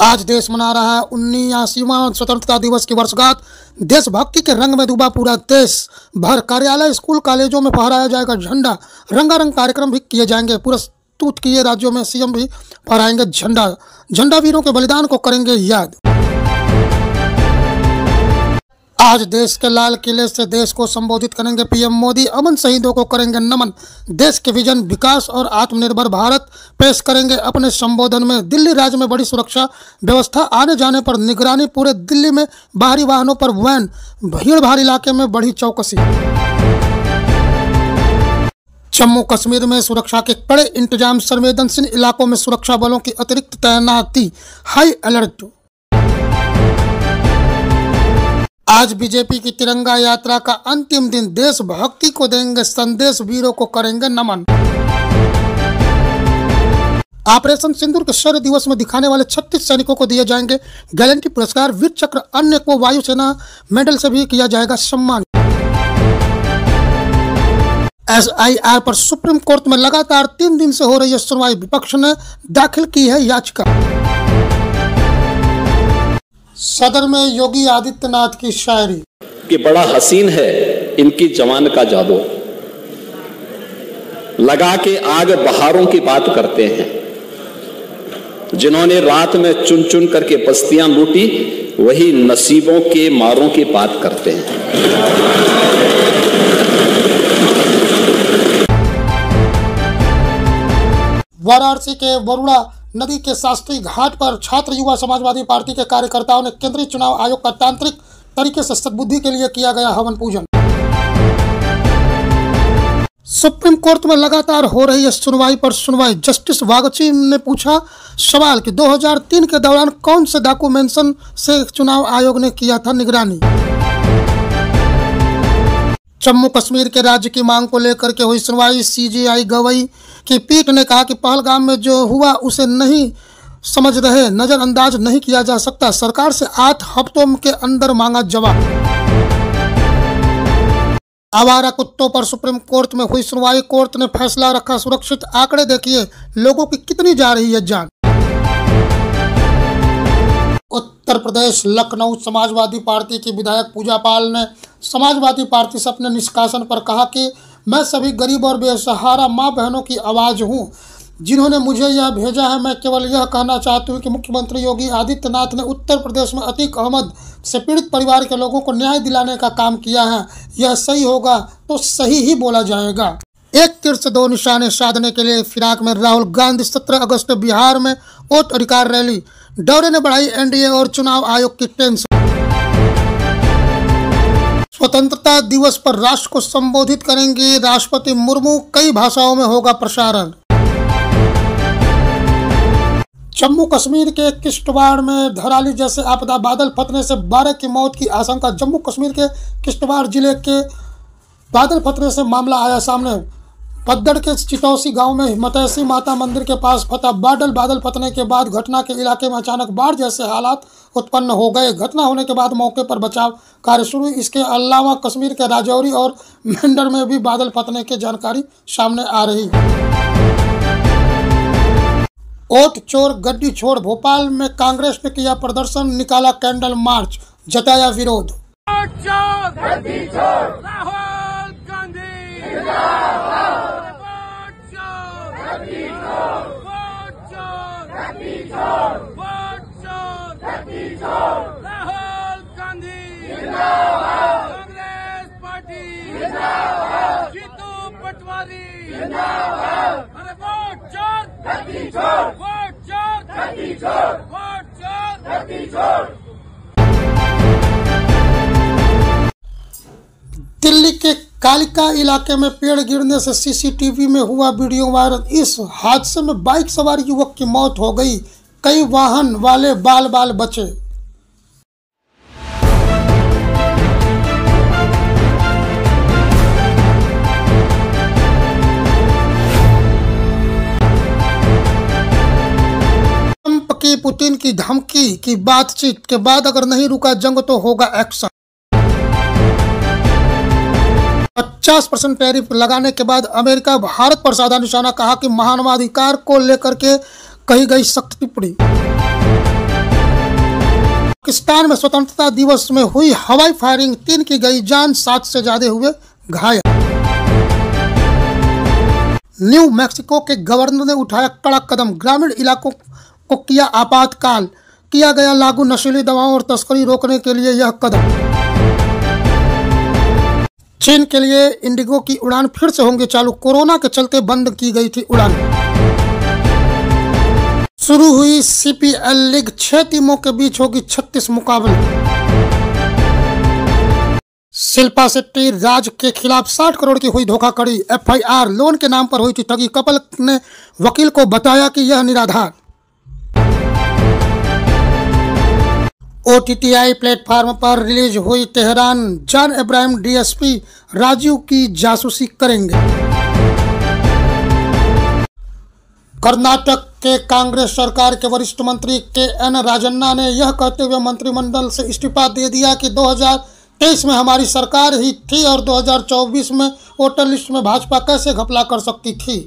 आज देश मना रहा है 79वां स्वतंत्रता दिवस की वर्षगांठ। देशभक्ति के रंग में डूबा पूरा देश भर। कार्यालय, स्कूल, कॉलेजों में फहराया जाएगा झंडा। रंगारंग कार्यक्रम भी किए जाएंगे। पुरस्कृत किए राज्यों में सीएम भी फहराएंगे झंडा। झंडा वीरों के बलिदान को करेंगे याद। आज देश के लाल किले से देश को संबोधित करेंगे पीएम मोदी। अमन शहीदों को करेंगे नमन। देश के विजन, विकास और आत्मनिर्भर भारत पेश करेंगे अपने संबोधन में। दिल्ली राज्य में बड़ी सुरक्षा व्यवस्था, आने जाने पर निगरानी। पूरे दिल्ली में बाहरी वाहनों पर वैन, भीड़ भाड़ इलाके में बढ़ी चौकसी। जम्मू कश्मीर में सुरक्षा के कड़े इंतजाम। संवेदनशील इलाकों में सुरक्षा बलों की अतिरिक्त तैनाती, हाई अलर्ट। आज बीजेपी की तिरंगा यात्रा का अंतिम दिन। देशभक्ति को देंगे संदेश, वीरों को करेंगे नमन। ऑपरेशन सिंदूर के शौर्य दिवस में दिखाने वाले 36 सैनिकों को दिए जाएंगे गैलेंट्री पुरस्कार, वीर चक्र। अन्य को वायुसेना मेडल से भी किया जाएगा सम्मान। एसआईआर पर सुप्रीम कोर्ट में लगातार 3 दिन से हो रही है सुनवाई। विपक्ष ने दाखिल की है याचिका। सदर में योगी आदित्यनाथ की शायरी कि बड़ा हसीन है इनकी जवान का जादू, लगा के आग बहारों की बात करते हैं। जिन्होंने रात में चुन चुन करके बस्तियां लूटी, वही नसीबों के मारों की बात करते हैं। वाराणसी के वरुणा नदी के शास्त्री घाट पर छात्र युवा समाजवादी पार्टी के कार्यकर्ताओं ने केंद्रीय चुनाव आयोग का तांत्रिक तरीके से सद्बुद्धि के लिए किया गया हवन पूजन। सुप्रीम कोर्ट में लगातार हो रही है सुनवाई पर सुनवाई। जस्टिस वागची ने पूछा सवाल कि 2003 के दौरान कौन से डॉक्यूमेंशन से चुनाव आयोग ने किया था निगरानी। जम्मू कश्मीर के राज्य की मांग को लेकर के हुई सुनवाई। सीजेआई गवई की पीठ ने कहा कि पहलगाम में जो हुआ उसे नहीं समझ रहे, नजरअंदाज नहीं किया जा सकता। सरकार से 8 हफ्तों के अंदर मांगा जवाब। आवारा कुत्तों पर सुप्रीम कोर्ट में हुई सुनवाई। कोर्ट ने फैसला रखा सुरक्षित। आंकड़े देखिए, लोगों की कितनी जा रही है जान। उत्तर प्रदेश लखनऊ समाजवादी पार्टी की विधायक पूजा पाल ने समाजवादी पार्टी से अपने निष्कासन पर कहा कि मैं सभी गरीब और बेसहारा माँ बहनों की आवाज़ हूँ जिन्होंने मुझे यह भेजा है। मैं केवल यह कहना चाहती हूँ कि मुख्यमंत्री योगी आदित्यनाथ ने उत्तर प्रदेश में अतीक अहमद से पीड़ित परिवार के लोगों को न्याय दिलाने का काम किया है। यह सही होगा तो सही ही बोला जाएगा। एक तीर से 2 निशाने साधने के लिए फिराक में राहुल गांधी। 17 अगस्त बिहार में वोट अधिकार रैली। दौरे ने बढ़ाई एनडीए और चुनाव आयोग की टेंशन। स्वतंत्रता दिवस पर राष्ट्र को संबोधित करेंगे राष्ट्रपति मुर्मू। कई भाषाओं में होगा प्रसारण। जम्मू कश्मीर के किश्तवाड़ में धराली जैसे आपदा, बादल फटने से 12 की मौत की आशंका। जम्मू कश्मीर के किश्तवाड़ जिले के बादल फटने से मामला आया सामने। पद्दड़ के चिटौसी गांव में मतैसी माता मंदिर के पास फटा बादल फटने के बाद घटना के इलाके में अचानक बाढ़ जैसे हालात उत्पन्न हो गए। घटना होने के बाद मौके पर बचाव कार्य शुरू। इसके अलावा कश्मीर के राजौरी और मेंढर में भी बादल फटने की जानकारी सामने आ रही। वोट चोर गड्डी छोड़। भोपाल में कांग्रेस ने किया प्रदर्शन, निकाला कैंडल मार्च, जताया विरोध। दिल्ली के कालिका इलाके में पेड़ गिरने से सीसीटीवी में हुआ वीडियो वायरल। इस हादसे में बाइक सवार युवक की मौत हो गई। कई वाहन वाले बाल बाल बचे। ट्रंप की पुतिन की धमकी की बातचीत के बाद अगर नहीं रुका जंग तो होगा एक्शन। 50% टैरिफ लगाने के बाद अमेरिका भारत पर साधा निशाना। कहा कि मानवाधिकार को लेकर के कही गई सख्त टिप्पणी। पाकिस्तान में स्वतंत्रता दिवस में हुई हवाई फायरिंग, 3 की गई जान, 7 से ज्यादा हुए घायल। न्यू मैक्सिको के गवर्नर ने उठाया कड़ा कदम, ग्रामीण इलाकों को किया आपातकाल, किया गया लागू नशीली दवाओं और तस्करी रोकने के लिए यह कदम। चीन के लिए इंडिगो की उड़ान फिर से होंगे चालू, कोरोना के चलते बंद की गई थी उड़ान। शुरू हुई सीपीएल लीग, 6 टीमों के बीच होगी 36 मुकाबले। शिल्पा शेट्टी राज के खिलाफ 60 करोड़ की हुई धोखाधड़ी, एफआईआर, लोन के नाम पर हुई थी ठगी, कपल ने वकील को बताया कि यह निराधार। ओटीटी प्लेटफॉर्म पर रिलीज हुई Tehran, John Ibrahim DSP Rajiv की जासूसी करेंगे। कर्नाटक के कांग्रेस सरकार के वरिष्ठ मंत्री के.एन. राजन्ना ने यह कहते हुए मंत्रिमंडल से इस्तीफा दे दिया कि 2023 में हमारी सरकार ही थी और 2024 में वोटर लिस्ट में भाजपा कैसे घपला कर सकती थी।